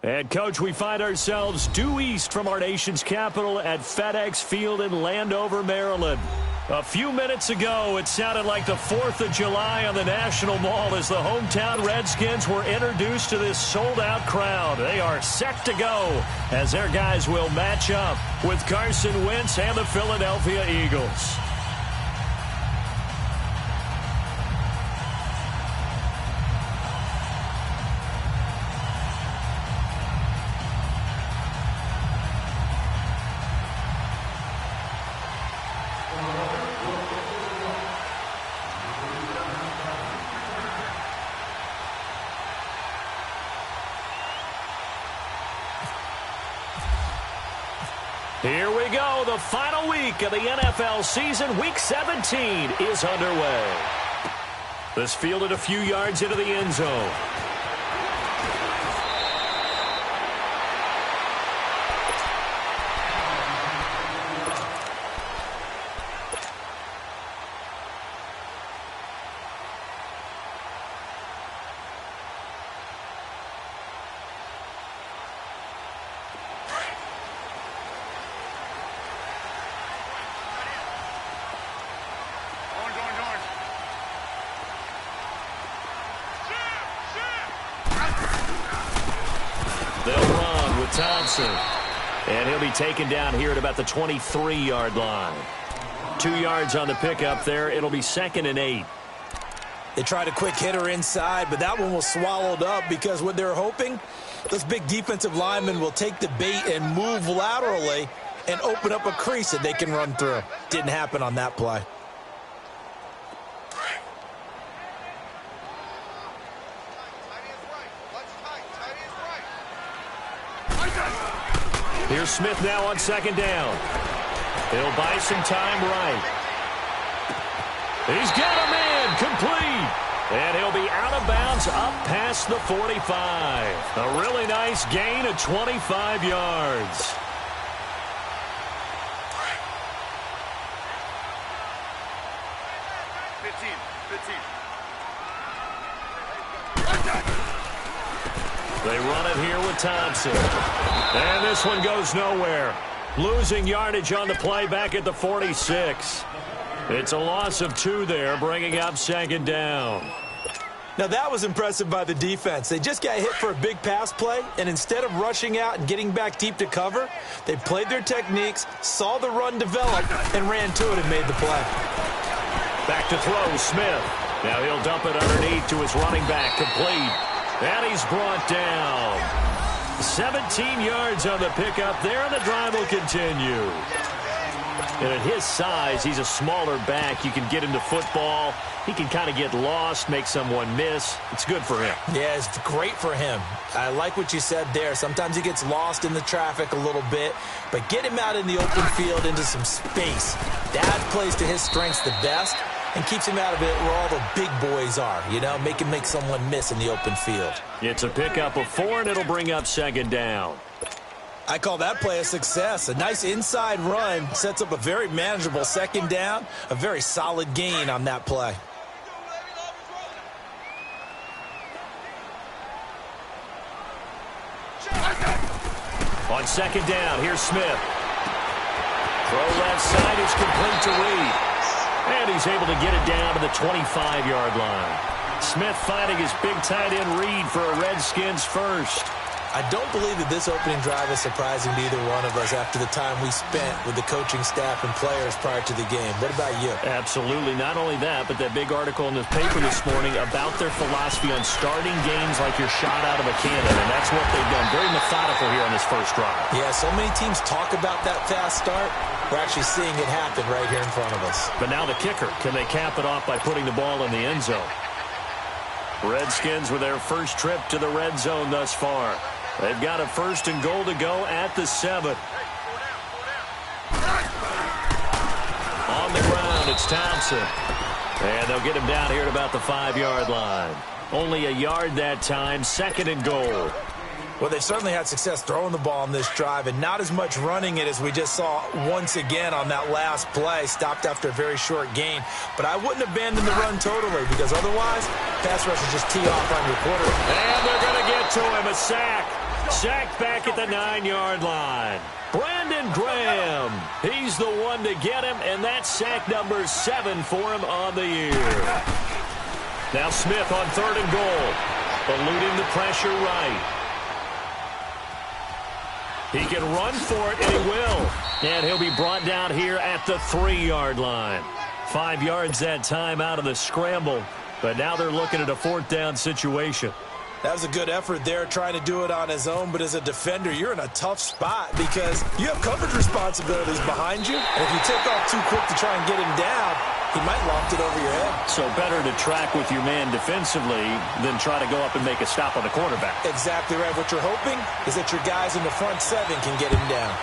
And, Coach, we find ourselves due east from our nation's capital at FedEx Field in Landover, Maryland. A few minutes ago, it sounded like the 4th of July on the National Mall as the hometown Redskins were introduced to this sold-out crowd. They are set to go as their guys will match up with Carson Wentz and the Philadelphia Eagles. Here we go. The final week of the NFL season. Week 17 is underway. This fielded a few yards into the end zone. Thompson. And he'll be taken down here at about the 23-yard line. 2 yards on the pickup there. It'll be 2nd and 8. They tried a quick hitter inside, but that one was swallowed up because what they're hoping, those big defensive linemen will take the bait and move laterally and open up a crease that they can run through. Didn't happen on that play. Here's Smith now on 2nd down. He'll buy some time right. He's got him in, complete. And he'll be out of bounds up past the 45. A really nice gain of 25 yards. They run it here with Thompson. And this one goes nowhere. Losing yardage on the play back at the 46. It's a loss of 2 there, bringing up 2nd down. Now that was impressive by the defense. They just got hit for a big pass play, and instead of rushing out and getting back deep to cover, they played their techniques, saw the run develop, and ran to it and made the play. Back to throw, Smith. Now he'll dump it underneath to his running back, complete. And he's brought down. 17 yards on the pickup there, and the drive will continue. And at his size, he's a smaller back. You can get him to football. He can kind of get lost, make someone miss. It's good for him. Yeah, it's great for him. I like what you said there. Sometimes he gets lost in the traffic a little bit, but get him out in the open field into some space. That plays to his strengths the best and keeps him out of it where all the big boys are, you know, make someone miss in the open field. It's a pickup of 4, and it'll bring up 2nd down. I call that play a success. A nice inside run sets up a very manageable 2nd down, a very solid gain on that play. On 2nd down, here's Smith. Throw left side is complete to Reed. And he's able to get it down to the 25-yard line. Smith finding his big tight end Reed for a Redskins first. I don't believe that this opening drive is surprising to either one of us after the time we spent with the coaching staff and players prior to the game. What about you? Absolutely. Not only that, but that big article in the paper this morning about their philosophy on starting games like you're shot out of a cannon, and that's what they've done. Very methodical here on this first drive. Yeah, so many teams talk about that fast start. We're actually seeing it happen right here in front of us. But now the kicker. Can they cap it off by putting the ball in the end zone? Redskins with their first trip to the red zone thus far. They've got a 1st and goal to go at the 7. On the ground, it's Thompson. And they'll get him down here at about the 5-yard line. Only a yard that time, 2nd and goal. Well, they've certainly had success throwing the ball on this drive and not as much running it as we just saw once again on that last play. Stopped after a very short gain. But I wouldn't abandon the run totally because otherwise, pass rushers just tee off on your quarterback. And they're going to get to him a sack. Sacked back at the 9-yard line. Brandon Graham, he's the one to get him, and that's sack number 7 for him on the year. Now Smith on 3rd and goal, eluding the pressure right. He can run for it, and he will. And he'll be brought down here at the 3-yard line. 5 yards that time out of the scramble, but now they're looking at a 4th down situation. That was a good effort there, trying to do it on his own. But as a defender, you're in a tough spot because you have coverage responsibilities behind you. And if you take off too quick to try and get him down, he might loft it over your head. So better to track with your man defensively than try to go up and make a stop on the quarterback. Exactly right. What you're hoping is that your guys in the front 7 can get him down.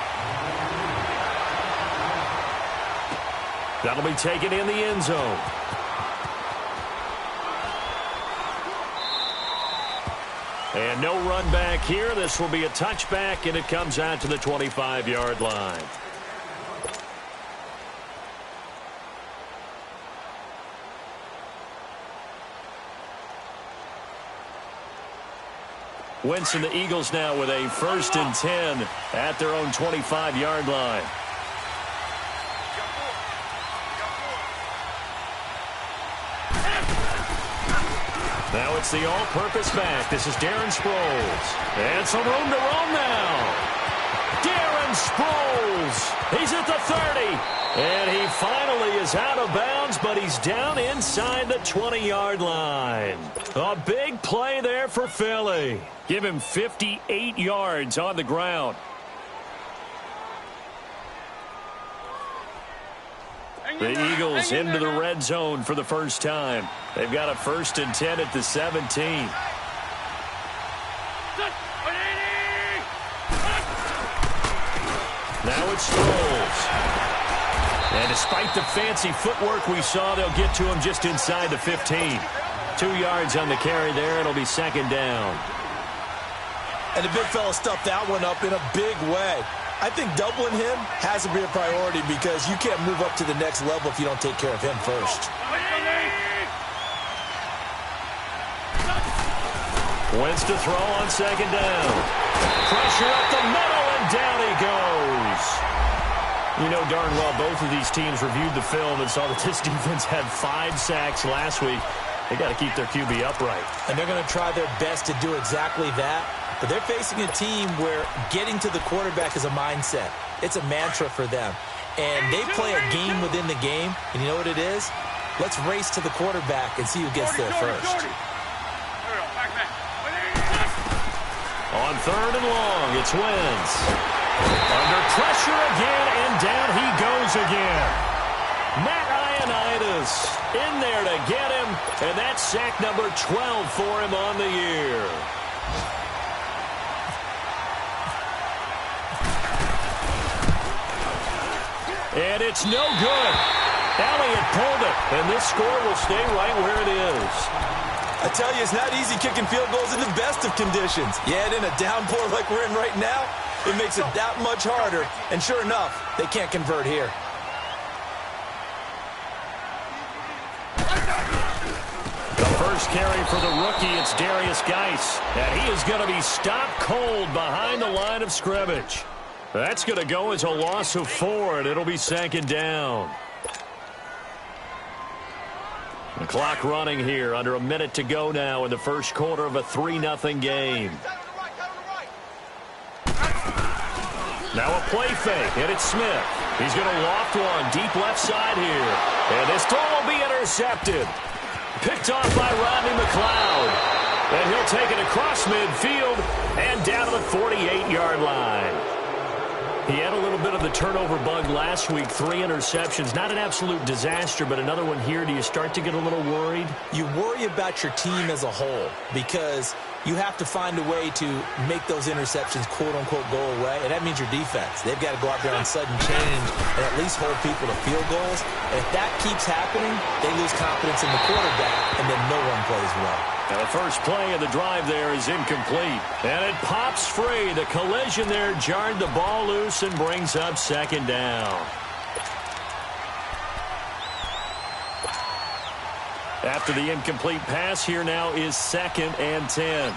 That'll be taken in the end zone. And no run back here. This will be a touchback, and it comes out to the 25-yard line. Wentz and the Eagles now with a 1st and 10 at their own 25-yard line. Now it's the all-purpose back. This is Darren Sproles. And some room to roam now. Darren Sproles. He's at the 30. And he finally is out of bounds, but he's down inside the 20-yard line. A big play there for Philly. Give him 58 yards on the ground. The Eagles into the red zone for the first time. They've got a 1st and 10 at the 17. Now it's Sproles. And despite the fancy footwork we saw, they'll get to him just inside the 15. 2 yards on the carry there. It'll be 2nd down. And the big fella stuffed that one up in a big way. I think doubling him has to be a priority because you can't move up to the next level if you don't take care of him first. Wentz to throw on 2nd down. Pressure up the middle, and down he goes. You know darn well both of these teams reviewed the film and saw that this defense had 5 sacks last week. They got to keep their QB upright. And they're going to try their best to do exactly that. But they're facing a team where getting to the quarterback is a mindset. It's a mantra for them. And they play a game within the game. And you know what it is? Let's race to the quarterback and see who gets there first. On 3rd and long, it's Wentz. Under pressure again, and down he goes again. Matt Ioannidis in there to get him, and that's sack number 12 for him on the year. And it's no good. Elliott pulled it, and this score will stay right where it is. I tell you, it's not easy kicking field goals in the best of conditions. Yeah, and in a downpour like we're in right now, it makes it that much harder. And sure enough, they can't convert here. The first carry for the rookie, it's Darius Geis. And he is going to be stopped cold behind the line of scrimmage. That's going to go as a loss of 4, and it'll be 2nd down. The clock running here, under a minute to go now in the first quarter of a 3-0 game. Now a play fake, and it's Smith. He's going to loft one deep left side here. And this throw will be intercepted. Picked off by Rodney McLeod. And he'll take it across midfield and down to the 48-yard line. He had a little bit of the turnover bug last week, 3 interceptions. Not an absolute disaster, but another one here. Do you start to get a little worried? You worry about your team as a whole because you have to find a way to make those interceptions, quote-unquote, go away, and that means your defense. They've got to go out there on sudden change and at least hold people to field goals. And if that keeps happening, they lose confidence in the quarterback, and then no one plays well. And the first play of the drive there is incomplete. And it pops free. The collision there jarred the ball loose and brings up 2nd down. After the incomplete pass, here now is 2nd and 10.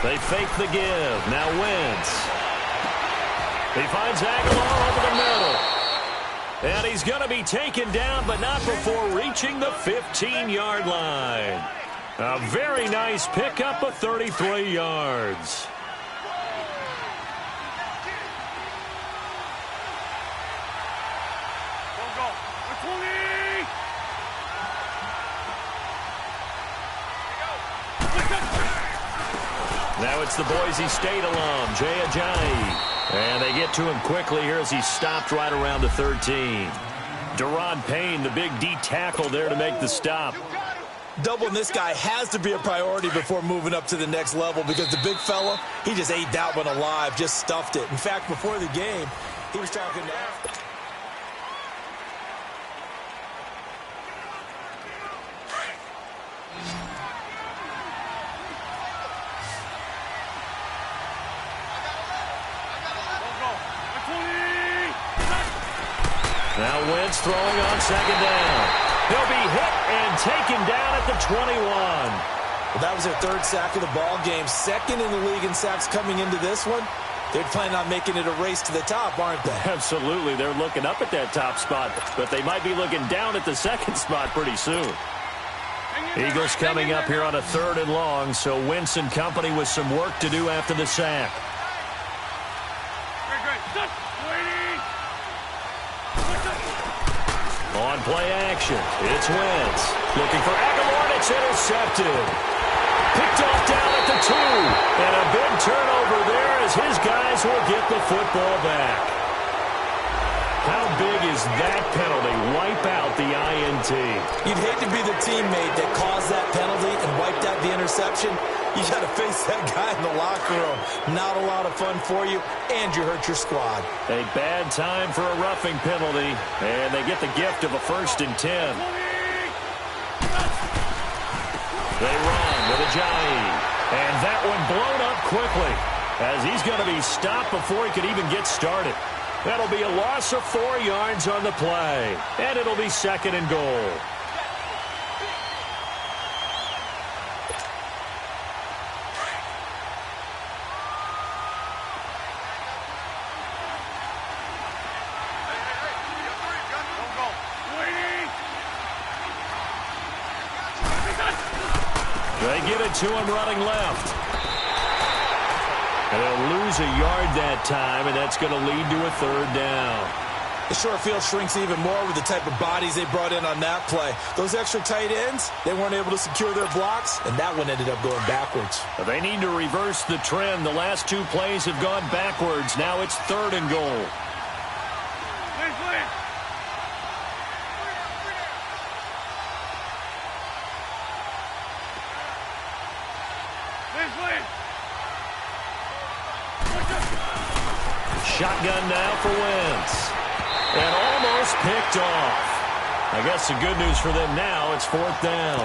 They fake the give. Now Wentz. He finds Aguilar over the middle. And he's going to be taken down, but not before reaching the 15-yard line. A very nice pickup of 33 yards. Now it's the Boise State alum, Jay Ajayi. And they get to him quickly here as he's stopped right around the 13. Deron Payne, the big D tackle there to make the stop. Doubling this guy has to be a priority before moving up to the next level because the big fella, he just ate that one alive, just stuffed it. In fact, before the game, he was talking to Now Wentz throwing on second down. He'll be hit and taken down at the 21. Well, that was their third sack of the ball game. Second in the league in sacks coming into this one. They're planning on making it a race to the top, aren't they? Absolutely. They're looking up at that top spot, but they might be looking down at the second spot pretty soon. Eagles coming up here on a 3rd and long, so Wentz and company with some work to do after the sack. On play action, it's Wentz. Looking for Aguilar, and it's intercepted. Picked off down at the 2. And a big turnover there as his guys will get the football back. How big is that penalty? Wipe out the INT. You'd hate to be the teammate that caused that penalty and wiped out the interception. You got to face that guy in the locker room. Not a lot of fun for you, and you hurt your squad. A bad time for a roughing penalty, and they get the gift of a 1st and 10. They run with Ajayi, and that one blown up quickly as he's going to be stopped before he could even get started. That'll be a loss of 4 yards on the play, and it'll be 2nd and goal. They get it to him running left. And they'll lose a yard that time, and that's going to lead to a 3rd down. The short field shrinks even more with the type of bodies they brought in on that play. Those extra tight ends, they weren't able to secure their blocks, and that one ended up going backwards. They need to reverse the trend. The last 2 plays have gone backwards. Now it's 3rd and goal. Shotgun now for Wentz. And almost picked off. I guess the good news for them now, it's 4th down.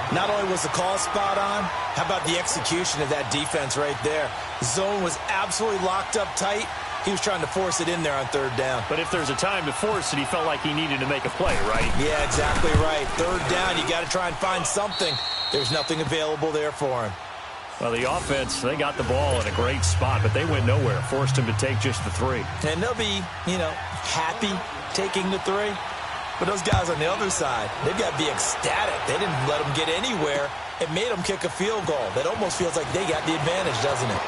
Not only was the call spot on, how about the execution of that defense right there? The zone was absolutely locked up tight. He was trying to force it in there on 3rd down. But if there's a time to force it, he felt like he needed to make a play, right? Yeah, exactly right. 3rd down, you got to try and find something. There's nothing available there for him. Well, the offense, they got the ball in a great spot, but they went nowhere. Forced him to take just the 3. And they'll be, happy taking the 3. But those guys on the other side, they've got to be ecstatic. They didn't let them get anywhere. It made them kick a field goal. That almost feels like they got the advantage, doesn't it?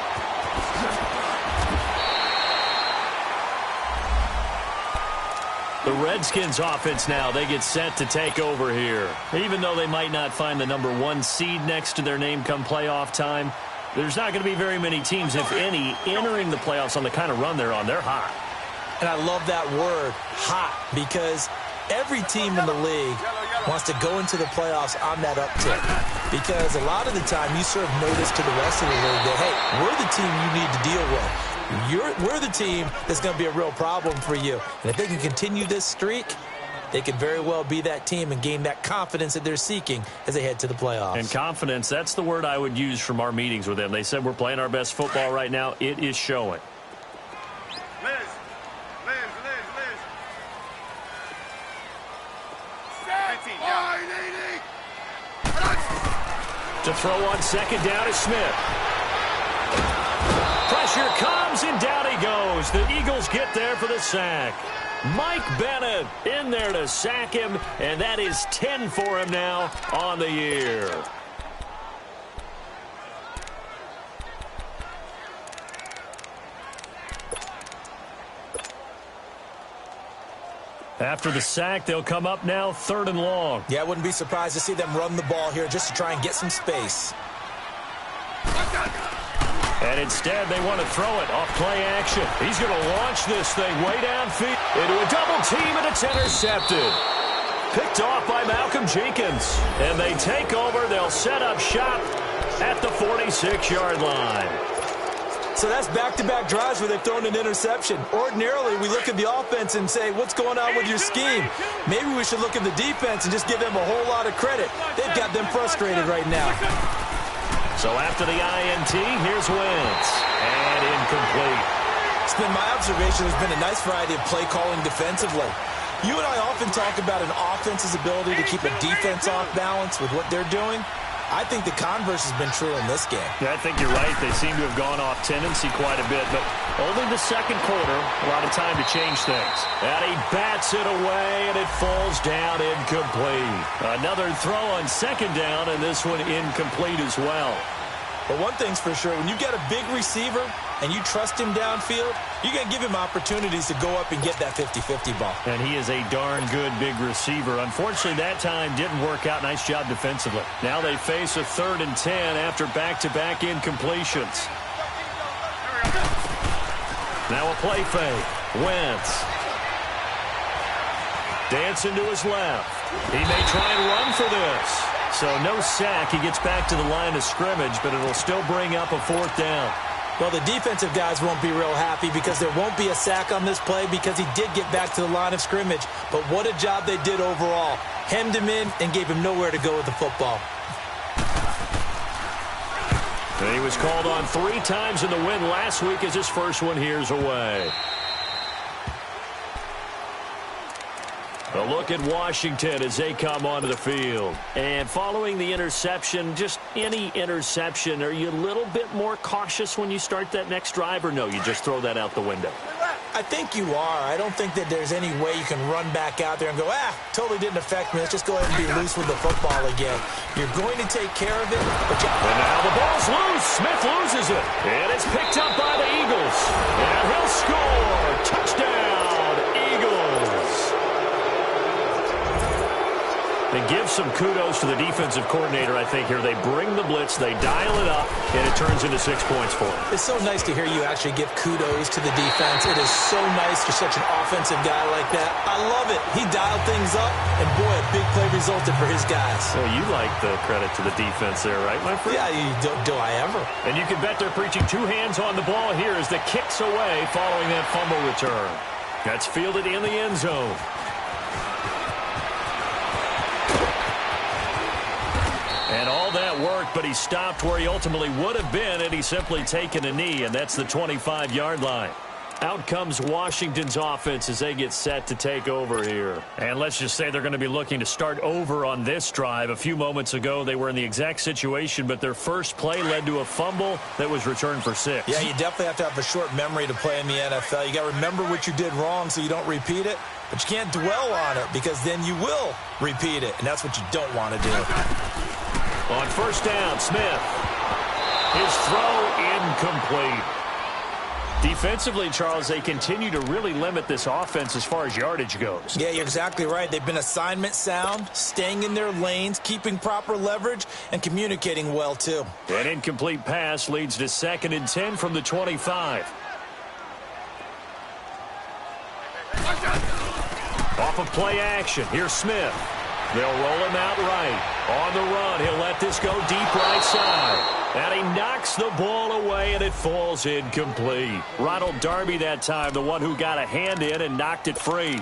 The Redskins offense now, they get set to take over here. Even though they might not find the number 1 seed next to their name come playoff time, there's not going to be very many teams, if any, entering the playoffs on the kind of run they're on. They're hot. And I love that word, hot, because every team in the league wants to go into the playoffs on that uptick. Because a lot of the time you serve notice to the rest of the league that, hey, we're the team you need to deal with. We're the team that's going to be a real problem for you. And if they can continue this streak, they could very well be that team and gain that confidence that they're seeking as they head to the playoffs. And confidence, that's the word I would use from our meetings with them. They said we're playing our best football right now. It is showing. Liz. To throw on second down is Smith. Pressure comes, and down he goes. The Eagles get there for the sack. Mike Bennett in there to sack him, and that is 10 for him now on the year. After the sack, they'll come up now 3rd and long. Yeah, I wouldn't be surprised to see them run the ball here just to try and get some space. And instead, they want to throw it off play action. He's going to launch this thing way downfield into a double team, and it's intercepted. Picked off by Malcolm Jenkins. And they take over. They'll set up shop at the 46-yard line. So that's back-to-back drives where they've thrown an interception. Ordinarily, we look at the offense and say, what's going on with your scheme? Maybe we should look at the defense and just give them a whole lot of credit. They've got them frustrated right now. So after the INT, here's Wentz. And incomplete. It's been my observation there's been a nice variety of play calling defensively. You and I often talk about an offense's ability to keep a defense off balance with what they're doing. I think the converse has been true in this game. Yeah, I think you're right. They seem to have gone off tendency quite a bit, but only the second quarter, a lot of time to change things. And he bats it away, and it falls down incomplete. Another throw on second down, and this one incomplete as well. But one thing's for sure, when you get a big receiver and you trust him downfield, you're going to give him opportunities to go up and get that 50-50 ball. And he is a darn good big receiver. Unfortunately, that time didn't work out. Nice job defensively. Now they face a 3rd and 10 after back-to-back incompletions. Now a play fake. Wentz. Dancing to his left. He may try and run for this. So no sack. He gets back to the line of scrimmage, but it'll still bring up a 4th down. Well, the defensive guys won't be real happy because there won't be a sack on this play because he did get back to the line of scrimmage. But what a job they did overall. Hemmed him in and gave him nowhere to go with the football. And he was called on 3 times in the win last week as his first one here's away. A look at Washington as they come onto the field. And following the interception, just any interception, are you a little bit more cautious when you start that next drive, or no, you just throw that out the window? I think you are. I don't think that there's any way you can run back out there and go, totally didn't affect me. Let's just go ahead and be loose with the football again. You're going to take care of it. But and now the ball's loose. Smith loses it. And it's picked up by the Eagles. And he'll score. Touchdown, Eagles. And give some kudos to the defensive coordinator, I think, here. They bring the blitz, they dial it up, and it turns into 6 points for them. It's so nice to hear you actually give kudos to the defense. It is so nice for such an offensive guy like that. I love it. He dialed things up, and boy, a big play resulted for his guys. Well, you like the credit to the defense there, right, my friend? Yeah, do I ever. And you can bet they're preaching 2 hands on the ball here as the kick's away following that fumble return. That's fielded in the end zone. And all that worked, but he stopped where he ultimately would have been had he simply taken a knee, and that's the 25-yard line. Out comes Washington's offense as they get set to take over here. And let's just say they're going to be looking to start over on this drive. A few moments ago, they were in the exact situation, but their first play led to a fumble that was returned for 6. Yeah, you definitely have to have a short memory to play in the NFL. You got to remember what you did wrong so you don't repeat it, but you can't dwell on it because then you will repeat it, and that's what you don't want to do. On first down, Smith. His throw incomplete. Defensively, Charles, they continue to really limit this offense as far as yardage goes. Yeah, you're exactly right. They've been assignment sound, staying in their lanes, keeping proper leverage, and communicating well, too. An incomplete pass leads to 2nd and 10 from the 25. Off of play action, here's Smith. They'll roll him out right. On the run, he'll let this go deep right side. And he knocks the ball away, and it falls incomplete. Ronald Darby that time, the one who got a hand in and knocked it free.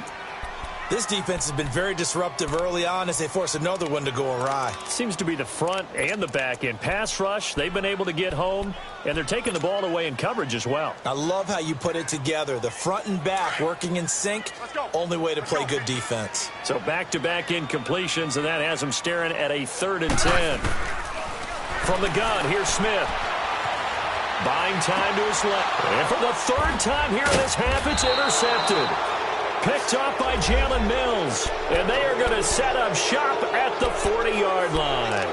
This defense has been very disruptive early on as they force another one to go awry. Seems to be the front and the back end. Pass rush, they've been able to get home, and they're taking the ball away in coverage as well. I love how you put it together. The front and back working in sync, only way to play good defense. So back-to-back incompletions, and that has them staring at a 3rd and 10. From the gun, here's Smith. Buying time to his left. And for the third time here in this half, it's intercepted. Picked off by Jalen Mills. And they are going to set up shop at the 40-yard line.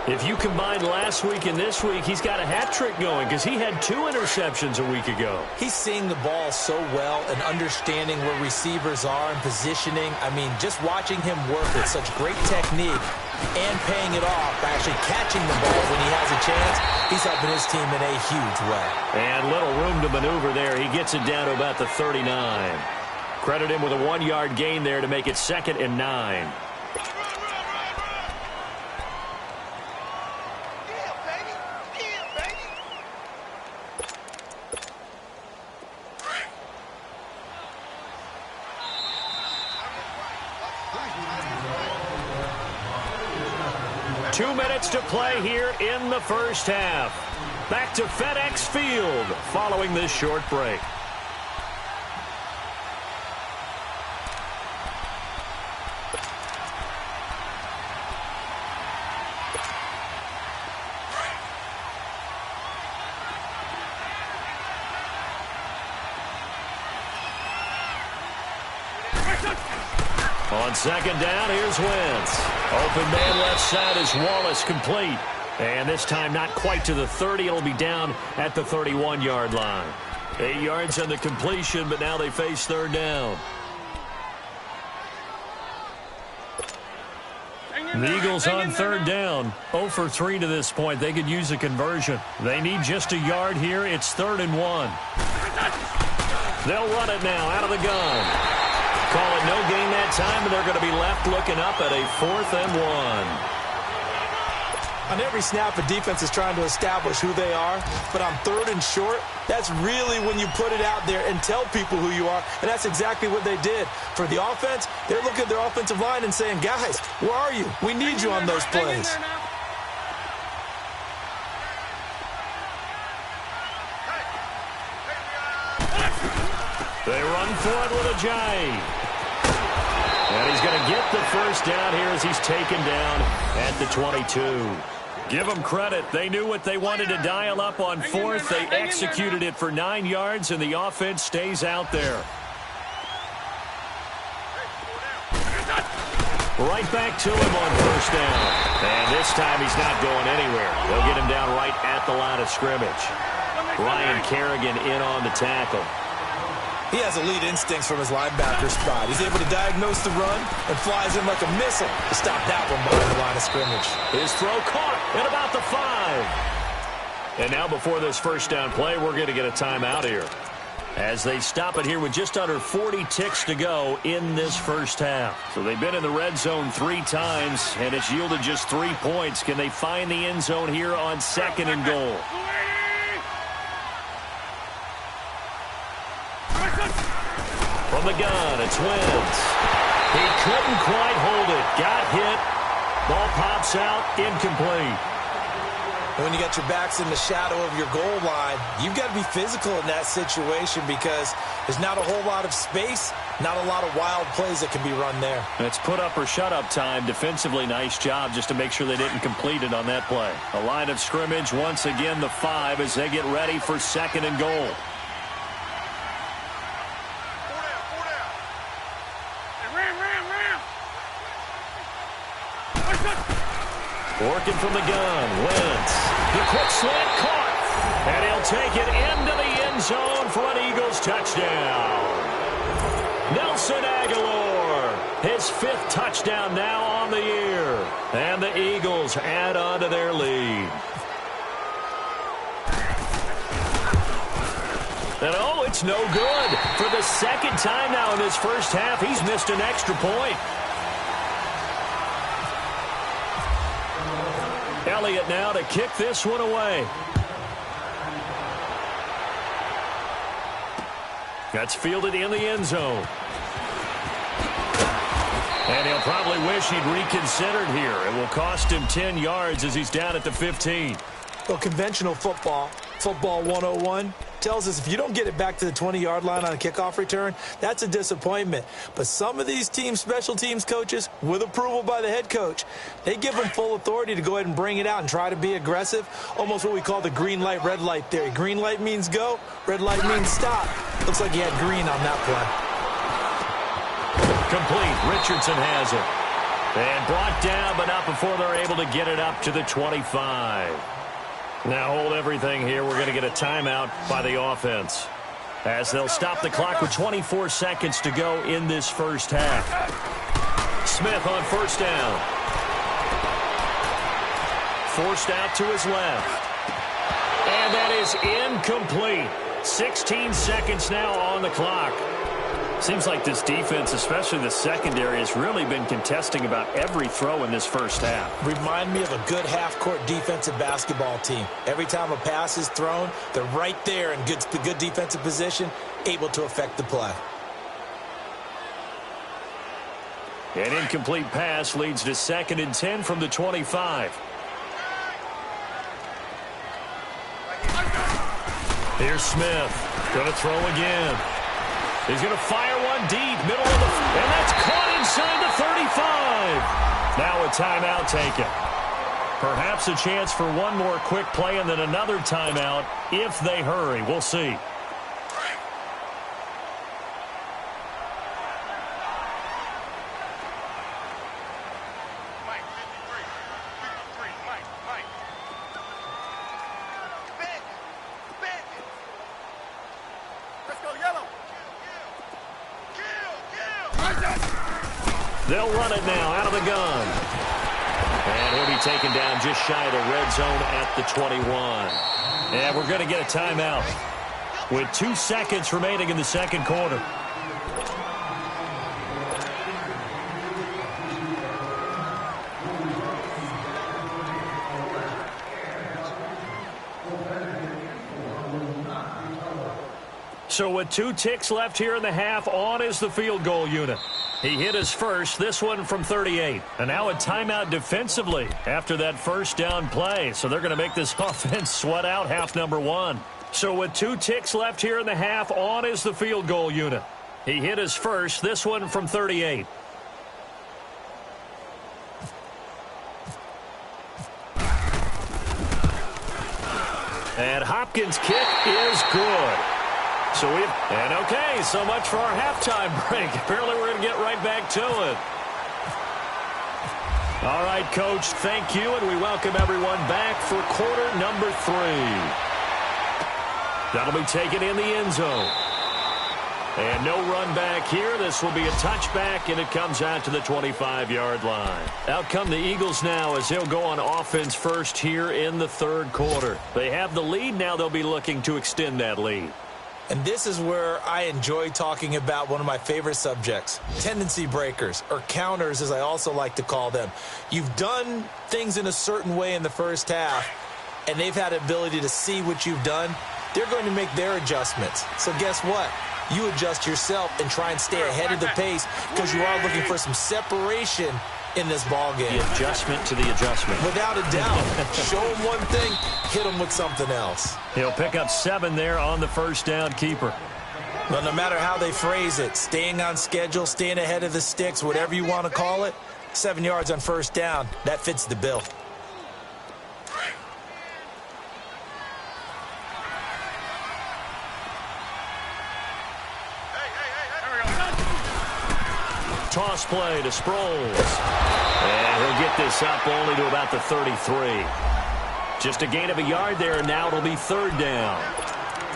If you combine last week and this week, he's got a hat trick going because he had 2 interceptions a week ago. He's seeing the ball so well and understanding where receivers are and positioning. I mean, just watching him work with such great technique and paying it off by actually catching the ball when he has a chance, he's helping his team in a huge way. And little room to maneuver there. He gets it down to about the 39. Credit him with a 1-yard gain there to make it 2nd and 9. 2 minutes to play here in the first half. Back to FedEx Field following this short break. On second down, here's Wentz. Open man left side is Wallace, complete. And this time not quite to the 30. It'll be down at the 31-yard line. 8 yards on the completion, but now they face third down. The Eagles on third down. 0 for 3 to this point. They could use a conversion. They need just a yard here. It's 3rd and 1. They'll run it now out of the gun. Call it no gain that time, and they're going to be left looking up at a 4th and 1. On every snap, a defense is trying to establish who they are, but on 3rd and short, that's really when you put it out there and tell people who you are, and that's exactly what they did. For the offense, they're looking at their offensive line and saying, guys, where are you? We need you on those plays. They run for it with Ajayi. And he's going to get the first down here as he's taken down at the 22. Give them credit. They knew what they wanted to dial up on 4th. They executed it for 9 yards, and the offense stays out there. Right back to him on first down. And this time he's not going anywhere. They'll get him down right at the line of scrimmage. Ryan Kerrigan in on the tackle. He has elite instincts from his linebacker spot. He's able to diagnose the run and flies in like a missile to stop that one behind the line of scrimmage. His throw caught at about the 5. And now before this first down play, we're going to get a timeout here, as they stop it here with just under 40 ticks to go in this first half. So they've been in the red zone 3 times, and it's yielded just 3 points. Can they find the end zone here on 2nd and goal? From the gun, it's Wentz. He couldn't quite hold it. Got hit. Ball pops out, incomplete. When you got your backs in the shadow of your goal line, you've got to be physical in that situation because there's not a whole lot of space, not a lot of wild plays that can be run there. It's put up or shut up time. Defensively, nice job just to make sure they didn't complete it on that play. A line of scrimmage, once again the 5 as they get ready for 2nd and goal. Working from the gun, Wentz. The quick slant caught. And he'll take it into the end zone for an Eagles touchdown. Nelson Aguilar, his 5th touchdown now on the year. And the Eagles add on to their lead. And oh, it's no good. For the 2nd time now in this first half, he's missed an extra point. Elliott now to kick this one away. That's fielded in the end zone. And he'll probably wish he'd reconsidered here. It will cost him 10 yards as he's down at the 15. Well, conventional football 101, tells us if you don't get it back to the 20-yard line on a kickoff return, that's a disappointment. But some of these special teams coaches, with approval by the head coach, they give them full authority to go ahead and bring it out and try to be aggressive, almost what we call the green light, red light theory. Green light means go, red light means stop. Looks like he had green on that play. Complete. Richardson has it. And brought down, but not before they're able to get it up to the 25. Now hold everything here. We're going to get a timeout by the offense, as they'll stop the clock with 24 seconds to go in this first half. Smith on first down. Forced out to his left. And that is incomplete. 16 seconds now on the clock. Seems like this defense, especially the secondary, has really been contesting about every throw in this first half. Remind me of a good half-court defensive basketball team. Every time a pass is thrown, they're right there in good defensive position, able to affect the play. An incomplete pass leads to 2nd and 10 from the 25. Here's Smith. Going to throw again. He's going to fire one deep, middle of the... And that's caught inside the 35. Now a timeout taken. Perhaps a chance for one more quick play and then another timeout if they hurry. We'll see. They'll run it now out of the gun. And he'll be taken down just shy of the red zone at the 21. And we're going to get a timeout with 2 seconds remaining in the second quarter. So with 2 ticks left here in the half, on is the field goal unit. He hit his first, this one from 38. And now a timeout defensively after that first down play. So they're going to make this offense sweat out half number 1. So with 2 ticks left here in the half, on is the field goal unit. He hit his first, this one from 38. And Hopkins' kick is good. So much for our halftime break. Apparently we're going to get right back to it. All right, Coach, thank you, and we welcome everyone back for quarter number 3. That'll be taken in the end zone. And no run back here. This will be a touchback, and it comes out to the 25-yard line. Out come the Eagles now as they'll go on offense first here in the third quarter. They have the lead. Now they'll be looking to extend that lead. And this is where I enjoy talking about one of my favorite subjects, tendency breakers, or counters as I also like to call them. You've done things in a certain way in the first half, and they've had the ability to see what you've done. They're going to make their adjustments. So guess what? You adjust yourself and try and stay ahead of the pace because you are looking for some separation in this ball game. The adjustment to the adjustment. Without a doubt. Show him one thing, hit him with something else. He'll pick up 7 there on the first down keeper. But no matter how they phrase it, staying on schedule, staying ahead of the sticks, whatever you want to call it, 7 yards on first down, that fits the bill. Toss play to Sproles. And he'll get this up only to about the 33. Just a gain of a yard there, and now it'll be 3rd down.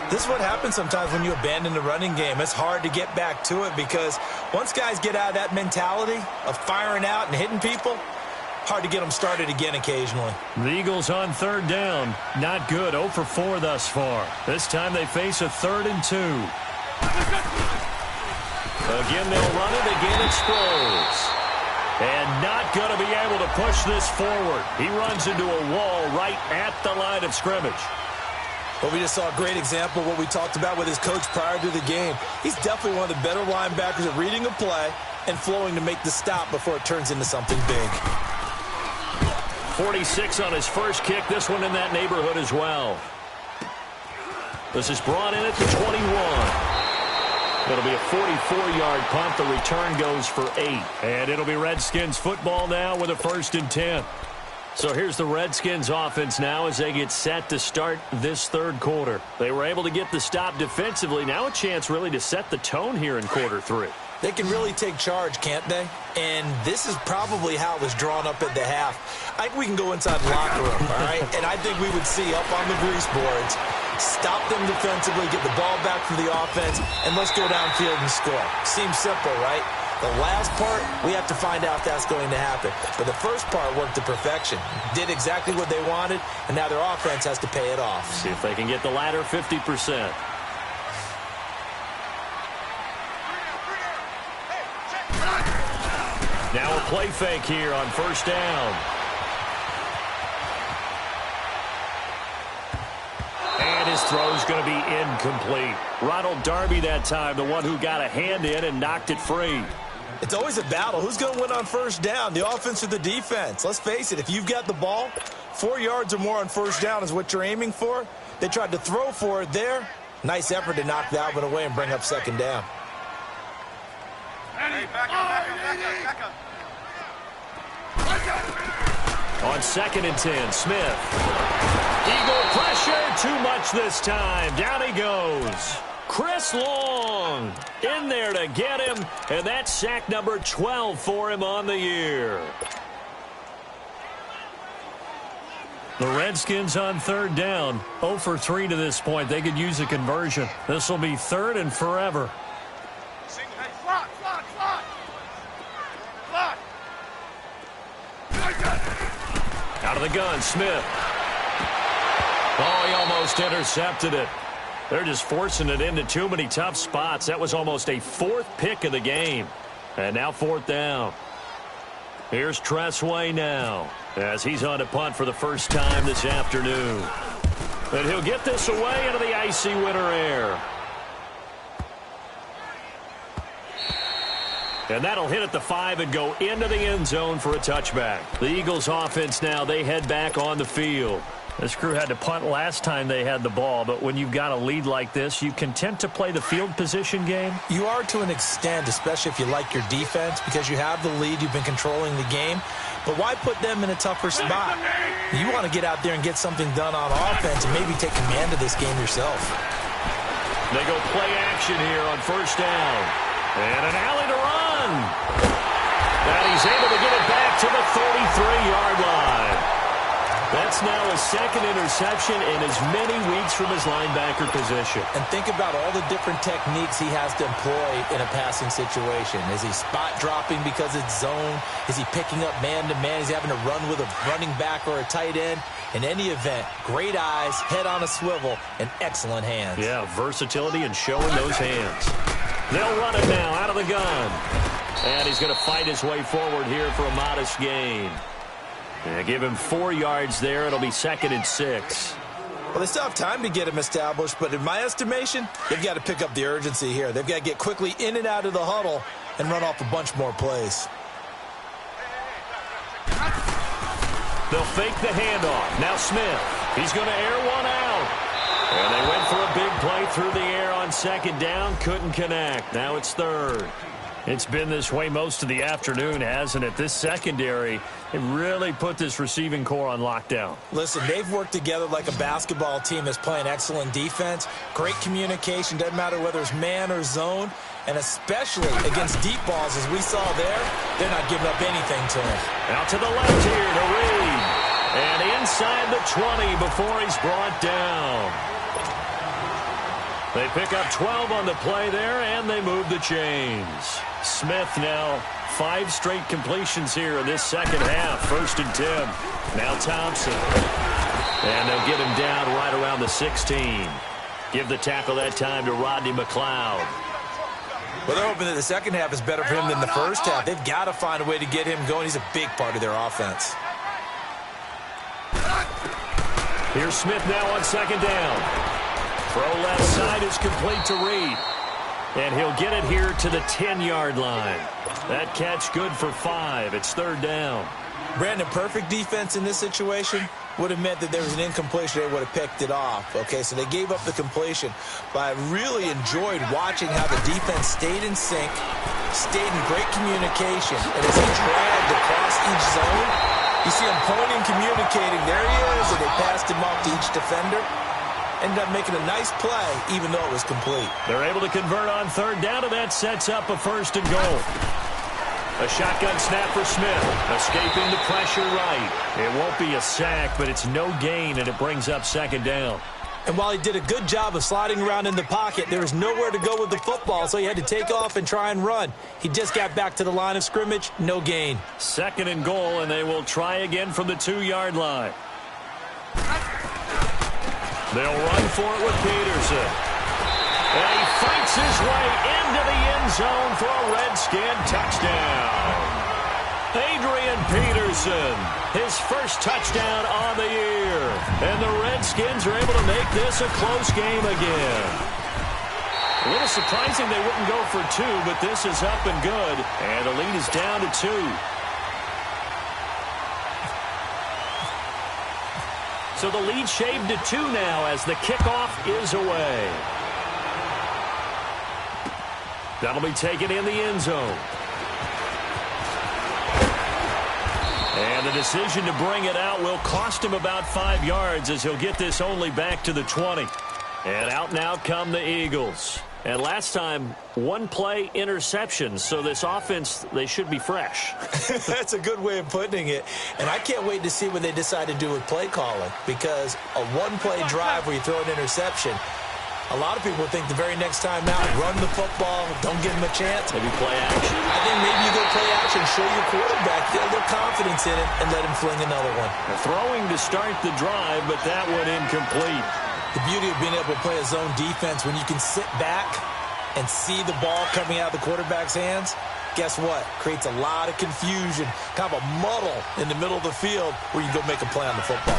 This is what happens sometimes when you abandon the running game. It's hard to get back to it because once guys get out of that mentality of firing out and hitting people, hard to get them started again occasionally. The Eagles on 3rd down. Not good. 0 for 4 thus far. This time they face a 3rd and 2. Again, they'll run it. Again, it's Sproles. And not going to be able to push this forward. He runs into a wall right at the line of scrimmage. Well, we just saw a great example of what we talked about with his coach prior to the game. He's definitely one of the better linebackers at reading a play and flowing to make the stop before it turns into something big. 46 on his first kick. This one in that neighborhood as well. This is brought in at the 21. It'll be a 44-yard punt. The return goes for 8. And it'll be Redskins football now with a 1st and 10. So here's the Redskins offense now as they get set to start this third quarter. They were able to get the stop defensively. Now a chance really to set the tone here in quarter 3. They can really take charge, can't they? And this is probably how it was drawn up at the half. I think we can go inside the locker room, all right? And I think we would see up on the grease boards, stop them defensively, get the ball back for the offense, and let's go downfield and score. Seems simple, right? The last part, we have to find out if that's going to happen. But the first part worked to perfection. Did exactly what they wanted, and now their offense has to pay it off. See if they can get the latter 50%. Now a play fake here on 1st down. And his throw's going to be incomplete. Ronald Darby that time, the one who got a hand in and knocked it free. It's always a battle. Who's going to win on 1st down, the offense or the defense? Let's face it, if you've got the ball, 4 yards or more on 1st down is what you're aiming for. They tried to throw for it there. Nice effort to knock that one away and bring up 2nd down. Hey, back up. On 2nd and 10, Smith. Eagle pressure, too much this time. Down he goes. Chris Long in there to get him, and that's sack number 12 for him on the year. The Redskins on 3rd down, 0 for 3 to this point. They could use a conversion. This will be 3rd and forever. Out of the gun, Smith. Oh, he almost intercepted it. They're just forcing it into too many tough spots. That was almost a 4th pick of the game. And now 4th down. Here's Tressway now as he's on to punt for the first time this afternoon. And he'll get this away into the icy winter air. And that'll hit at the 5 and go into the end zone for a touchback. The Eagles offense now, they head back on the field. This crew had to punt last time they had the ball, but when you've got a lead like this, you content to play the field position game? You are to an extent, especially if you like your defense, because you have the lead, you've been controlling the game. But why put them in a tougher spot? You want to get out there and get something done on offense and maybe take command of this game yourself. They go play action here on 1st down. And an alley to run. And he's able to get it back to the 33-yard line. That's now his 2nd interception in as many weeks from his linebacker position. And think about all the different techniques he has to employ in a passing situation. Is he spot dropping because it's zone? Is he picking up man-to-man? Is he having to run with a running back or a tight end? In any event, great eyes, head on a swivel, and excellent hands. Yeah, versatility and showing those hands. They'll run it now out of the gun. And he's going to fight his way forward here for a modest gain. Give him 4 yards there. It'll be 2nd and 6. Well, they still have time to get him established, but in my estimation, they've got to pick up the urgency here. They've got to get quickly in and out of the huddle and run off a bunch more plays. They'll fake the handoff. Now Smith. He's going to air one out. And they went for a big play through the air on 2nd down. Couldn't connect. Now it's 3rd. It's been this way most of the afternoon, hasn't it? This secondary, it really put this receiving core on lockdown. Listen, they've worked together like a basketball team that's playing excellent defense. Great communication, doesn't matter whether it's man or zone. And especially against deep balls, as we saw there, they're not giving up anything to him. Out to the left here to Reed. And inside the 20 before he's brought down. They pick up 12 on the play there, and they move the chains. Smith now 5 straight completions here in this second half. 1st and 10. Now Thompson. And they'll get him down right around the 16. Give the tackle that time to Rodney McLeod. Well, they're hoping that the second half is better for him than the first half. They've got to find a way to get him going. He's a big part of their offense. Here's Smith now on 2nd down. Throw left side is complete to Reed. And he'll get it here to the 10-yard line. That catch good for 5. It's 3rd down. Brandon, perfect defense in this situation. would have meant that there was an incompletion. They would have picked it off. Okay, so they gave up the completion. But I really enjoyed watching how the defense stayed in sync, stayed in great communication. And as he dragged across each zone, you see him pointing, communicating. There he is, and they passed him off to each defender. Ended up making a nice play, even though it was complete. They're able to convert on third down, and that sets up a 1st and goal. A shotgun snap for Smith, escaping the pressure right. It won't be a sack, but it's no gain, and it brings up 2nd down. And while he did a good job of sliding around in the pocket, there was nowhere to go with the football, so he had to take off and try and run. He just got back to the line of scrimmage, no gain. 2nd and goal, and they will try again from the 2-yard line. They'll run for it with Peterson. And he fights his way into the end zone for a Redskin touchdown. Adrian Peterson, his first touchdown on the year. And the Redskins are able to make this a close game again. A little surprising they wouldn't go for 2, but this is up and good. And the lead is down to 2. So the lead shaved to 2 now as the kickoff is away. That'll be taken in the end zone. And the decision to bring it out will cost him about 5 yards as he'll get this only back to the 20. And out now come the Eagles. And last time, 1-play interception. So this offense, they should be fresh. That's a good way of putting it. And I can't wait to see what they decide to do with play calling. Because a 1-play drive where you throw an interception, a lot of people think the very next time out, run the football, don't give him a chance. Maybe play action. I think maybe you go play action, show your quarterback, get a little confidence in it, and let him fling another one. Throwing to start the drive, but that one incomplete. The beauty of being able to play a zone defense, when you can sit back and see the ball coming out of the quarterback's hands, guess what? Creates a lot of confusion, kind of a muddle in the middle of the field where you go make a play on the football.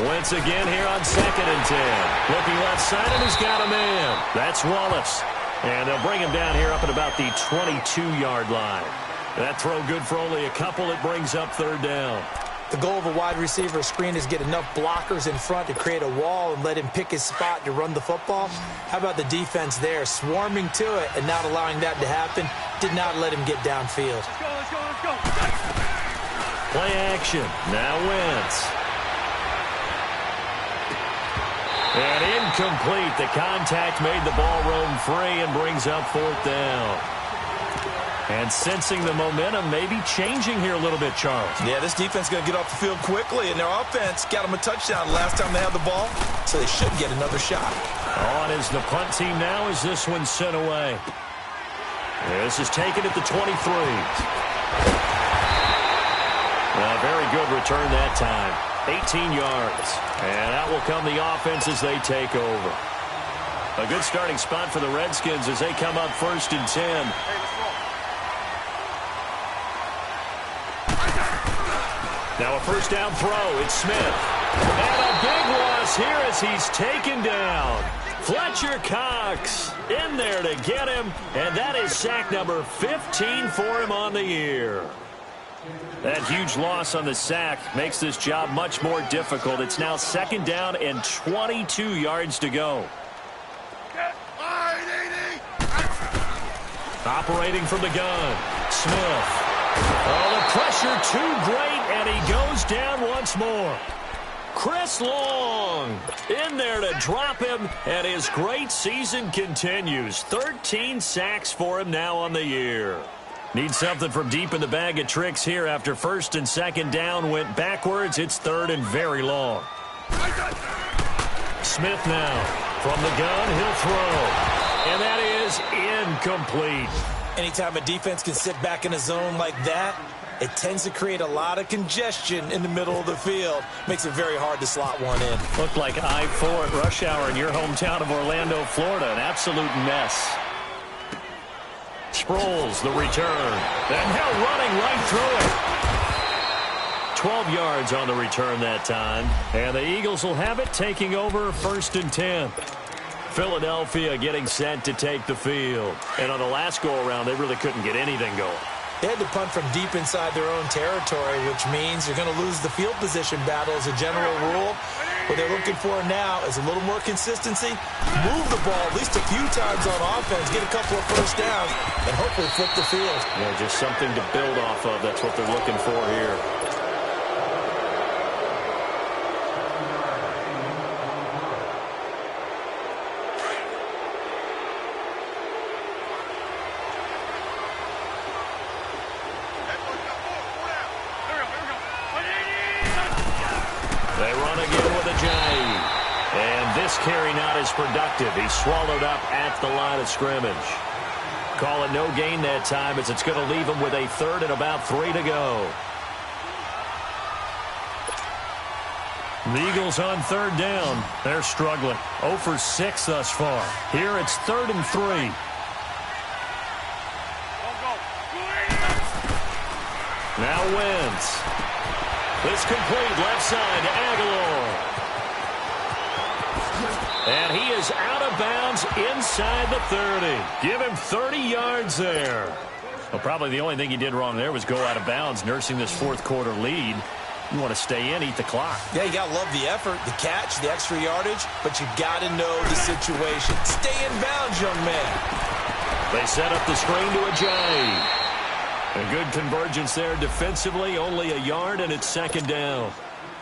Wentz again here on 2nd and 10. Looking left side, and he's got a man. That's Wallace. And they'll bring him down here up at about the 22-yard line. That throw good for only a couple. It brings up 3rd down. The goal of a wide receiver screen is get enough blockers in front to create a wall and let him pick his spot to run the football. How about the defense there, swarming to it and not allowing that to happen? Did not let him get downfield. Let's go. Play action. Now Wentz. And incomplete. The contact made the ball roam free and brings up 4th down. And sensing the momentum maybe changing here a little bit, Charles. Yeah, this defense is going to get off the field quickly, and their offense got them a touchdown last time they had the ball, so they should get another shot. On is the punt team now as this one's sent away. This is taken at the 23. A very good return that time. 18 yards. And out will come the offense as they take over. A good starting spot for the Redskins as they come up 1st and 10. Now a 1st down throw. It's Smith. And a big loss here as he's taken down. Fletcher Cox in there to get him. And that is sack number 15 for him on the year. That huge loss on the sack makes this job much more difficult. It's now 2nd down and 22 yards to go. Operating from the gun. Smith. Oh, the pressure too great, and he goes down once more. Chris Long in there to drop him, and his great season continues. 13 sacks for him now on the year. Need something from deep in the bag of tricks here after 1st and 2nd down went backwards. It's 3rd and very long. Smith now from the gun. He'll throw, and that is incomplete. Anytime a defense can sit back in a zone like that, it tends to create a lot of congestion in the middle of the field. Makes it very hard to slot one in. Looked like I-4 at rush hour in your hometown of Orlando, Florida. An absolute mess. Sproles, the return. And now running right through it. 12 yards on the return that time. And the Eagles will have it, taking over 1st and 10. Philadelphia getting set to take the field. And on the last go-around, they really couldn't get anything going. They had to punt from deep inside their own territory, which means you're going to lose the field position battle as a general rule. What they're looking for now is a little more consistency, move the ball at least a few times on offense, get a couple of first downs, and hopefully flip the field. Yeah, just something to build off of. That's what they're looking for here. They run again with a J. And this carry not as productive. He's swallowed up at the line of scrimmage. Call it no gain that time as it's going to leave him with a third and about 3 to go. The Eagles on third down. They're struggling. 0 for 6 thus far. Here it's 3rd and 3. Now Wentz. This complete left side to Aguilar. And he is out of bounds inside the 30. Give him 30 yards there. Well, probably the only thing he did wrong there was go out of bounds, nursing this fourth quarter lead. You want to stay in, eat the clock. Yeah, you got to love the effort, the catch, the extra yardage, but you got to know the situation. Stay in bounds, young man. They set up the screen to a J. A good convergence there defensively, only a yard, and it's 2nd down.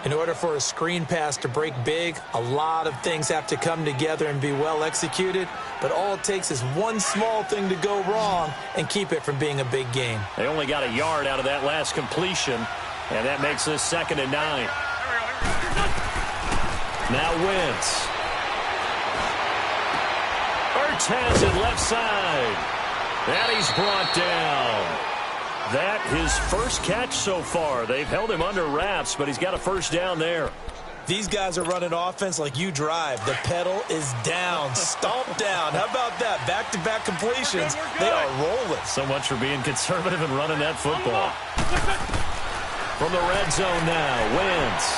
In order for a screen pass to break big, a lot of things have to come together and be well executed, but all it takes is one small thing to go wrong and keep it from being a big game. They only got a yard out of that last completion, and that makes this 2nd and 9. Now Wentz. Ertz has it left side. And he's brought down. That his first catch so far. They've held him under wraps, but he's got a first down there. These guys are running offense like you drive. The pedal is down, stomped down. How about that? Back-to-back completions. They are rolling. So much for being conservative and running that football. From the red zone now, Wentz.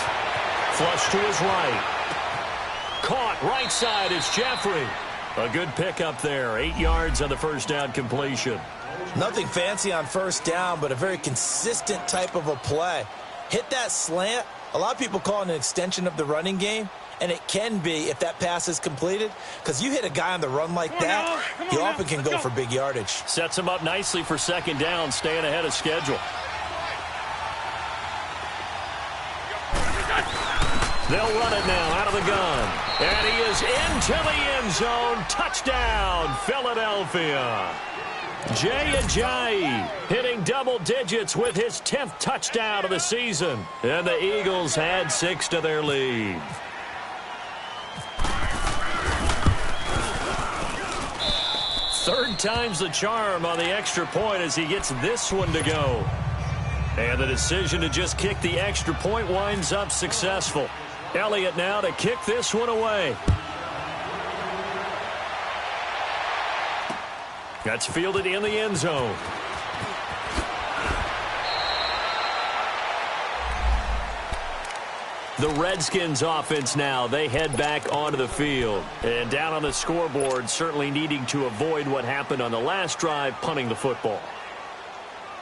Flush to his right. Caught right side is Jeffrey. A good pickup there. 8 yards on the first down completion. Nothing fancy on first down, but a very consistent type of a play. Hit that slant. A lot of people call it an extension of the running game, and it can be if that pass is completed, because you hit a guy on the run like that, he often can go for big yardage. Sets him up nicely for 2nd down, staying ahead of schedule. They'll run it now out of the gun. And he is into the end zone. Touchdown, Philadelphia. Jay Ajayi hitting double digits with his 10th touchdown of the season. And the Eagles add 6 to their lead. Third time's the charm on the extra point as he gets this one to go. And the decision to just kick the extra point winds up successful. Elliott now to kick this one away. That's fielded in the end zone. The Redskins offense now, they head back onto the field. And down on the scoreboard, certainly needing to avoid what happened on the last drive, punting the football.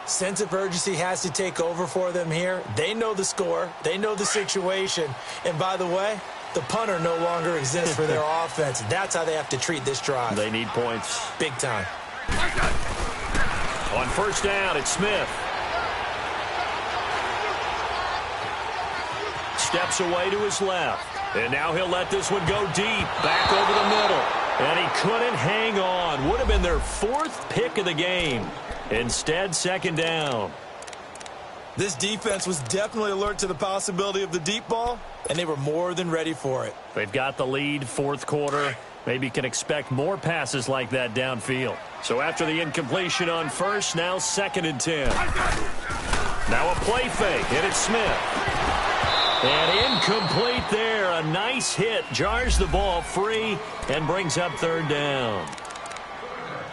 Sense of urgency has to take over for them here. They know the score. They know the situation. And by the way, the punter no longer exists for their offense. That's how they have to treat this drive. They need points. Big time. On first down, it's Smith. Steps away to his left. And now he'll let this one go deep. Back over the middle. And he couldn't hang on. Would have been their 4th pick of the game. Instead, 2nd down. This defense was definitely alert to the possibility of the deep ball, and they were more than ready for it. They've got the lead, 4th quarter. Maybe can expect more passes like that downfield. So after the incompletion on first, now 2nd and 10. Now a play fake, and it's Smith. And incomplete there. A nice hit. Jars the ball free and brings up 3rd down.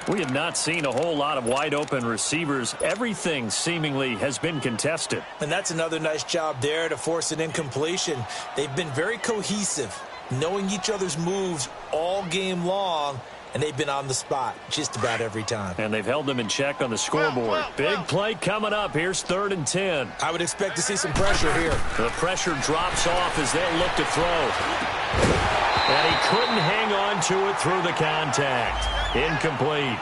We have not seen a whole lot of wide-open receivers. Everything seemingly has been contested. And that's another nice job there to force an incompletion. They've been very cohesive, knowing each other's moves all game long, and they've been on the spot just about every time. And they've held them in check on the scoreboard. Big play coming up. Here's 3rd and 10. I would expect to see some pressure here. The pressure drops off as they'll look to throw. And he couldn't hang on to it through the contact. Incomplete.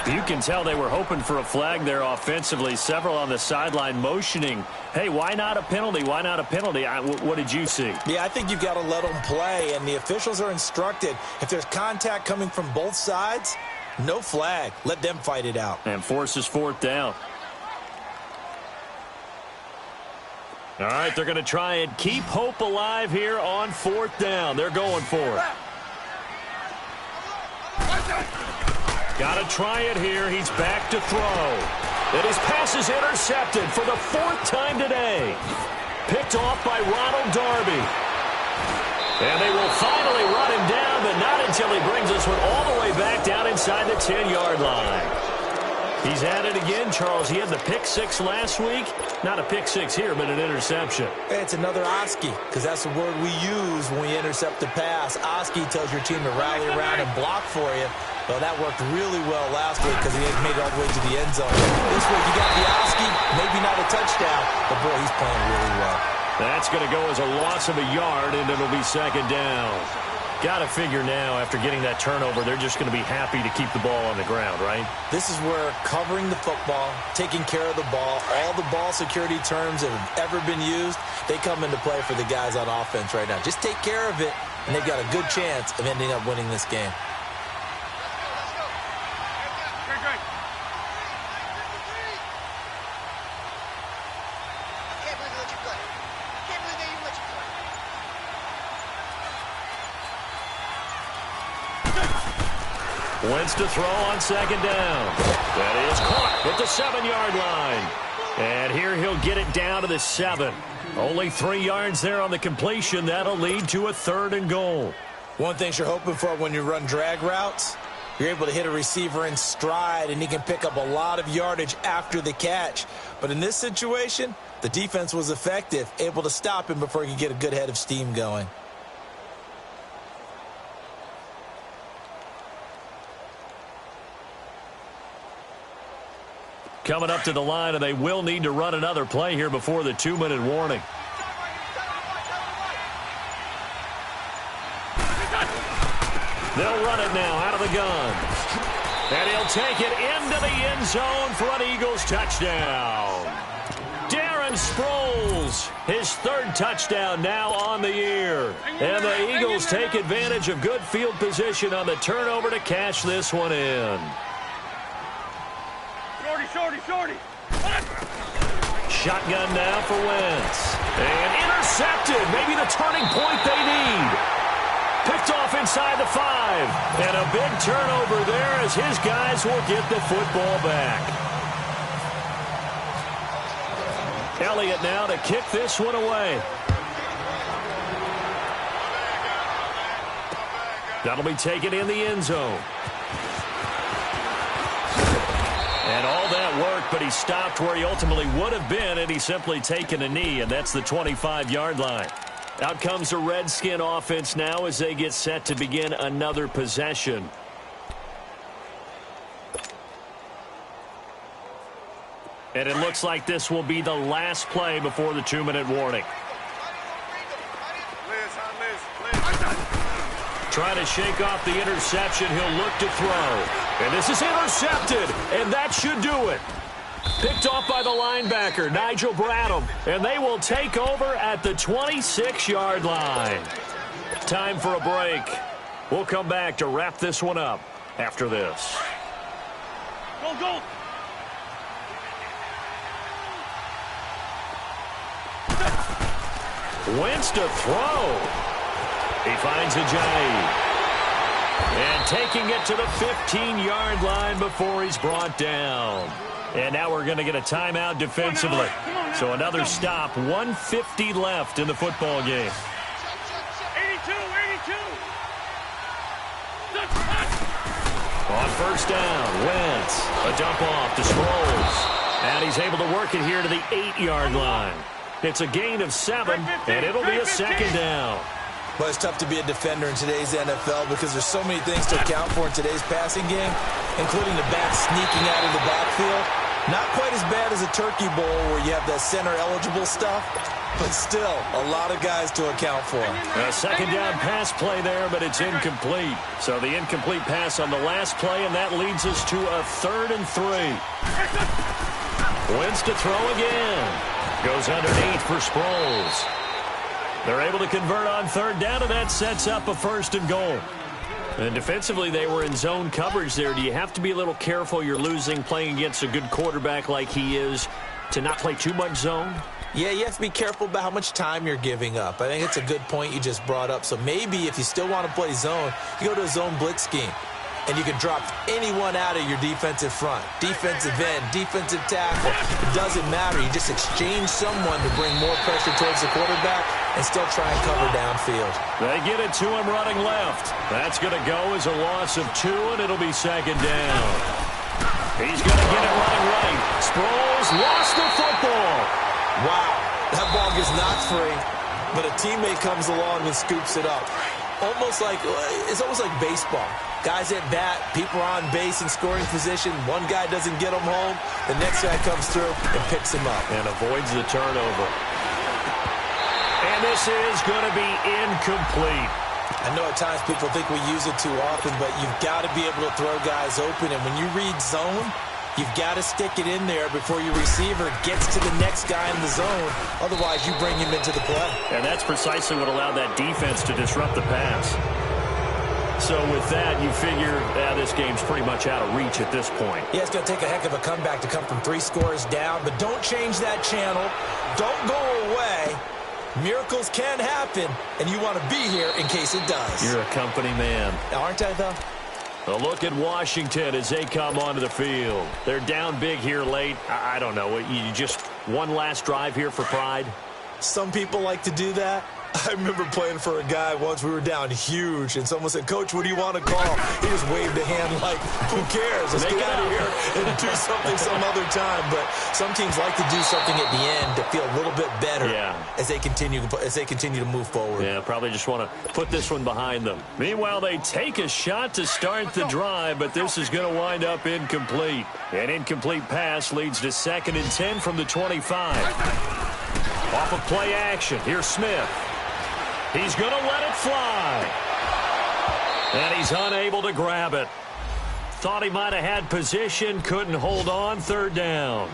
You can tell they were hoping for a flag there offensively. Several on the sideline motioning, hey, why not a penalty? Why not a penalty? What did you see? Yeah, I think you've got to let them play, and the officials are instructed. If there's contact coming from both sides, no flag. Let them fight it out. And forces 4th down. All right, they're going to try and keep hope alive here on 4th down. They're going for it. Got to try it here. He's back to throw. And his pass is intercepted for the 4th time today. Picked off by Ronald Darby. And they will finally run him down, but not until he brings this one all the way back down inside the 10-yard line. He's at it again, Charles. He had the pick 6 last week. Not a pick 6 here, but an interception. It's another Oski, because that's the word we use when we intercept the pass. Oski tells your team to rally around and block for you. Well, that worked really well last week because he had made it all the way to the end zone. This week, you got the Oski, maybe not a touchdown, but boy, he's playing really well. That's going to go as a loss of a yard, and it'll be 2nd down. Got to figure now, after getting that turnover, they're just going to be happy to keep the ball on the ground, right? This is where covering the football, taking care of the ball, all the ball security terms that have ever been used, they come into play for the guys on offense right now. Just take care of it, and they've got a good chance of ending up winning this game. Wentz to throw on 2nd down. That is caught at the 7-yard line. And here he'll get it down to the 7. Only 3 yards there on the completion. That'll lead to a 3rd and goal. One thing you're hoping for when you run drag routes, you're able to hit a receiver in stride, and he can pick up a lot of yardage after the catch. But in this situation, the defense was effective, able to stop him before he could get a good head of steam going. Coming up to the line, and they will need to run another play here before the 2-minute warning. They'll run it now out of the gun. And he'll take it into the end zone for an Eagles touchdown. Darren Sproles, his 3rd touchdown now on the year. And the Eagles take advantage of good field position on the turnover to cash this one in. Shorty. Shotgun now for Wentz. And intercepted. Maybe the turning point they need. Picked off inside the 5. And a big turnover there as his guys will get the football back. Elliott now to kick this one away. That'll be taken in the end zone. And all that worked, but he stopped where he ultimately would have been, and he's simply taken a knee, and that's the 25-yard line. Out comes the Redskin offense now as they get set to begin another possession. And it looks like this will be the last play before the 2-minute warning. Trying to shake off the interception. He'll look to throw. And this is intercepted, and that should do it. Picked off by the linebacker, Nigel Bradham. And they will take over at the 26-yard line. Time for a break. We'll come back to wrap this one up after this. Go! Wentz to throw. He finds Ajayi. And taking it to the 15-yard line before he's brought down. And now we're going to get a timeout defensively. So another stop, 1:50 left in the football game. 82. On first down, Wentz. A dump off to Sproles. And he's able to work it here to the 8-yard line. It's a gain of 7, and it'll be a second down. But it's tough to be a defender in today's NFL because there's so many things to account for in today's passing game, including the back sneaking out of the backfield. Not quite as bad as a turkey bowl where you have that center-eligible stuff, but still a lot of guys to account for. A second down pass play there, but it's incomplete. So the incomplete pass on the last play, and that leads us to a 3rd and 3. Wins to throw again. Goes underneath for Sproles. They're able to convert on 3rd down, and that sets up a 1st and goal. And defensively, they were in zone coverage there. Do you have to be a little careful? You're losing, playing against a good quarterback like he is, to not play too much zone? Yeah, you have to be careful about how much time you're giving up. I think it's a good point you just brought up. So maybe if you still want to play zone, you go to a zone blitz scheme. And you can drop anyone out of your defensive front. Defensive end, defensive tackle. It doesn't matter. You just exchange someone to bring more pressure towards the quarterback and still try and cover downfield. They get it to him running left. That's going to go as a loss of 2, and it'll be 2nd down. He's going to get it running right. Sproles lost the football. Wow, that ball gets knocked free, but a teammate comes along and scoops it up. It's almost like baseball. Guys at bat, people are on base in scoring position. One guy doesn't get them home. The next guy comes through and picks him up. And avoids the turnover. And this is going to be incomplete. I know at times people think we use it too often, but you've got to be able to throw guys open. And when you read zone, you've got to stick it in there before your receiver gets to the next guy in the zone. Otherwise, you bring him into the play. And that's precisely what allowed that defense to disrupt the pass. So with that, you figure this game's pretty much out of reach at this point. Yeah, it's going to take a heck of a comeback to come from 3 scores down, but don't change that channel. Don't go away. Miracles can happen, and you want to be here in case it does. You're a company man. Aren't I, though? A look at Washington as they come onto the field. They're down big here late. I don't know. You just one last drive here for pride? Some people like to do that. I remember playing for a guy once. We were down huge, and someone said, "Coach, what do you want to call?" He just waved a hand like, who cares? Let's get out of here and do something some other time. But some teams like to do something at the end to feel a little bit better as they continue to move forward. Yeah, probably just want to put this one behind them. Meanwhile, they take a shot to start the drive, but this is going to wind up incomplete. An incomplete pass leads to 2nd and 10 from the 25. Off of play action, here's Smith. He's going to let it fly. And he's unable to grab it. Thought he might have had position, couldn't hold on, 3rd down.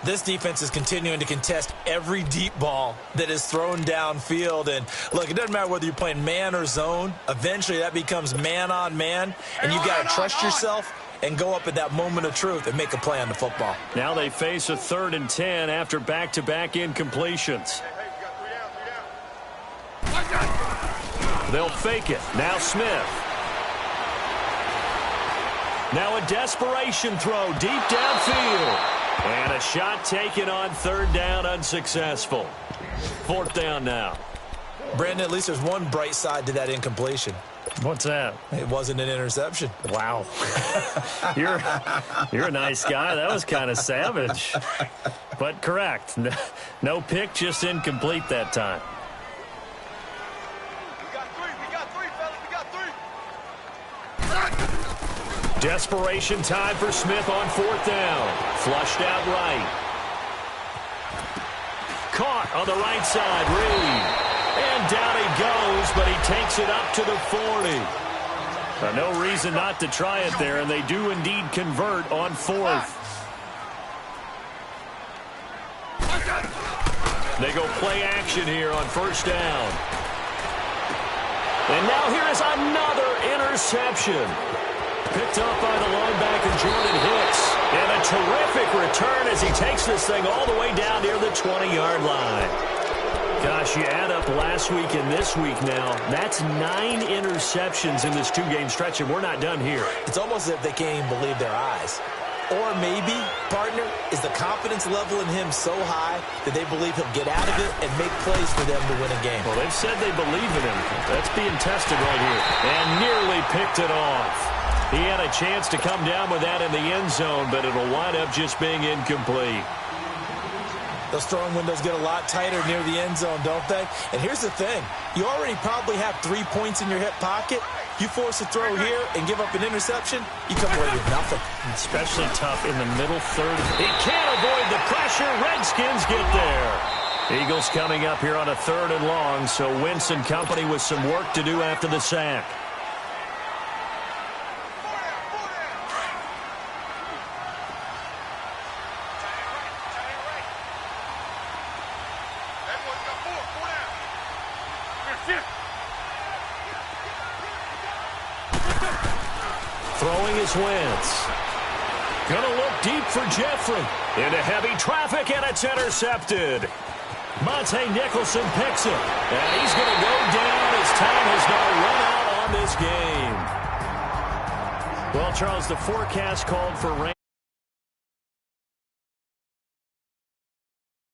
This defense is continuing to contest every deep ball that is thrown downfield. And, look, it doesn't matter whether you're playing man or zone. Eventually, that becomes man on man. And you've got to trust yourself and go up at that moment of truth and make a play on the football. Now they face a 3rd and 10 after back-to-back incompletions. They'll fake it. Now Smith. Now a desperation throw deep downfield. And a shot taken on 3rd down, unsuccessful. 4th down now. Brandon, at least there's one bright side to that incompletion. What's that? It wasn't an interception. Wow. You're a nice guy. That was kind of savage. But correct. No pick, just incomplete that time. Desperation time for Smith on 4th down. Flushed out right. Caught on the right side, Reed. And down he goes, but he takes it up to the 40. No reason not to try it there, and they do indeed convert on 4th. They go play action here on 1st down. And now here is another interception. Picked up by the linebacker, Jordan Hicks. And a terrific return as he takes this thing all the way down near the 20-yard line. Gosh, you add up last week and this week now, that's 9 interceptions in this 2-game stretch, and we're not done here. It's almost as if they can't even believe their eyes. Or maybe, partner, is the confidence level in him so high that they believe he'll get out of it and make plays for them to win a game. Well, they've said they believe in him. That's being tested right here. And nearly picked it off. He had a chance to come down with that in the end zone, but it'll wind up just being incomplete. Those throwing windows get a lot tighter near the end zone, don't they? And here's the thing. You already probably have 3 points in your hip pocket. You force a throw here and give up an interception, you come away with nothing. Especially tough in the middle third. He can't avoid the pressure. Redskins get there. Eagles coming up here on a 3rd and long, so Wentz and company with some work to do after the sack. Throwing is Wentz. Gonna look deep for Jeffrey. Into heavy traffic, and it's intercepted. Monte Nicholson picks it. And he's gonna go down. His time has now run out on this game. Well, Charles, the forecast called for rain.